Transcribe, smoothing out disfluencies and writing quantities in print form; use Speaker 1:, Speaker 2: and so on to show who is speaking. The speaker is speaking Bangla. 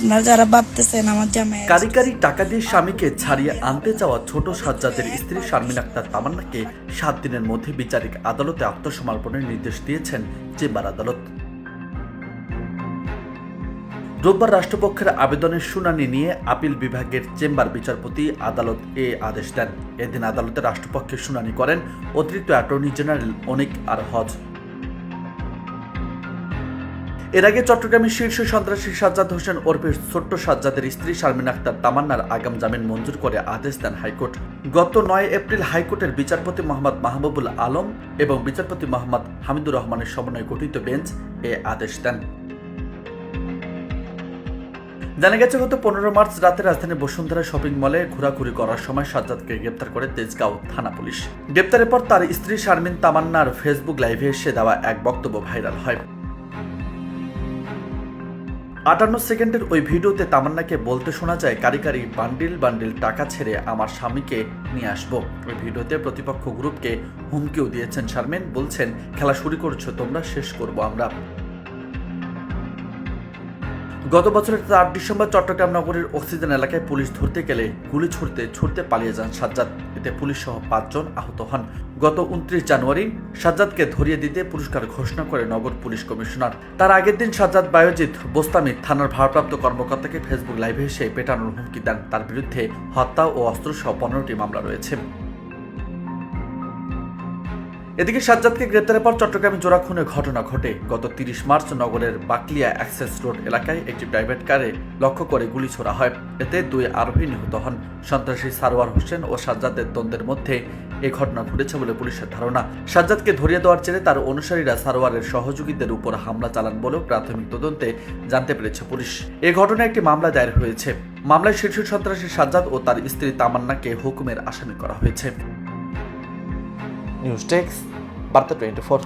Speaker 1: আপনারা যারা ভাবতেছেন আমার জামাই
Speaker 2: কারি কারি টাকা দিয়ে স্বামীকে ছাড়িয়ে আনতে চাওয়া ছোট সাজ্জাদের স্ত্রী শারমিন আক্তার তামান্নাকে 7 দিনের মধ্যে বিচারিক আদালতে আত্মসমর্পণের নির্দেশ দিয়েছেন চেম্বার আদালত। রোববার রাষ্ট্রপক্ষের আবেদনের শুনানি নিয়ে আপিল বিভাগের চেম্বার বিচারপতি আদালত এ আদেশ দেন। এদিন আদালতে রাষ্ট্রপক্ষে শুনানি করেন অতিরিক্ত অ্যাটর্নি জেনারেল অনিক আর হজ। এর আগে চট্টগ্রামের শীর্ষ সন্ত্রাসী সাজ্জাদ হোসেন ওরফে ছোট্ট সাজ্জাদের স্ত্রী শারমিন আক্তার তামান্নার আগাম জামিন মঞ্জুর করে আদেশ দেন হাইকোর্ট। গত 9 এপ্রিল হাইকোর্টের বিচারপতি মোহাম্মদ মাহবুবুল আলম এবং বিচারপতি মোহাম্মদ হামিদুর রহমানের সমন্বয়ে গঠিত বেঞ্চ এ আদেশ দেন। জানা গেছে গত 15 মার্চ রাতে রাজধানীর বসুন্ধরা শপিং মলে ঘোরাঘুরি করার সময় সাজ্জাদকে গ্রেপ্তার করে তেজগাঁও থানা পুলিশ। গ্রেপ্তারের পর তার স্ত্রী শারমিন তামান্নার ফেসবুক লাইভে এসে দেওয়া এক বক্তব্য ভাইরাল হয়। 58 সেকেন্ডের ওই ভিডিওতে তামান্নাকে বলতে শোনা যায়, কারি কারি বান্ডিল বান্ডিল টাকা ছেড়ে আমার স্বামীকে নিয়ে আসবো। ওই ভিডিওতে প্রতিপক্ষ গ্রুপকে হুমকিও দিয়েছেন শারমিন, বলছেন খেলা শুরু করছো তোমরা, শেষ করবো আমরা। গত বছরের 4 ডিসেম্বর চট্টগ্রাম নগরের অক্সিজেন এলাকায় পুলিশ ধরতে গেলে গুলি ছুটতে পালিয়ে যান সাজ্জাদ। এতে পুলিশ সহ 5 জন আহত হন। গত 29 জানুয়ারি সাজ্জাদকে ধরিয়ে দিতে পুরস্কার ঘোষণা করে নগর পুলিশ কমিশনার। তার আগের দিন সাজ্জাদ বায়োজিৎ বোস্তামি থানার ভারপ্রাপ্ত কর্মকর্তাকে ফেসবুক লাইভে এসে পেটানোর হুমকি দেন। তার বিরুদ্ধে হত্যা ও অস্ত্রসহ 15টি মামলা রয়েছে। এদিকে সাজ্জাদকে গ্রেপ্তারের পর চট্টগ্রামে জোড়া খুনের ঘটনা ঘটে। গত 30 মার্চ নগরের বাকলিয়া অ্যাক্সেস রোড এলাকায় একটি প্রাইভেট কারে লক্ষ্য করে গুলি ছোড়া হয়। এতে 2 আরোহী নিহত হন। সন্ত্রাসী সারোয়ার হোসেন ও সাজ্জাদের দ্বন্দ্বের মধ্যে এই ঘটনা ঘটেছে বলে পুলিশের ধারণা। সাজ্জাদকে ধরিয়ে দেওয়ার জেরে তার অনুসারীরা সারোয়ারের সহযোগীদের উপর হামলা চালান বলেও প্রাথমিক তদন্তে জানতে পেরেছে পুলিশ। এই ঘটনায় একটি মামলা দায়ের হয়েছে। মামলায় শীর্ষ সন্ত্রাসী সাজ্জাদ ও তার স্ত্রী তামান্নাকে হুকুমের আসামি করা হয়েছে।
Speaker 3: নিউজ টেক্স বার্তা 24।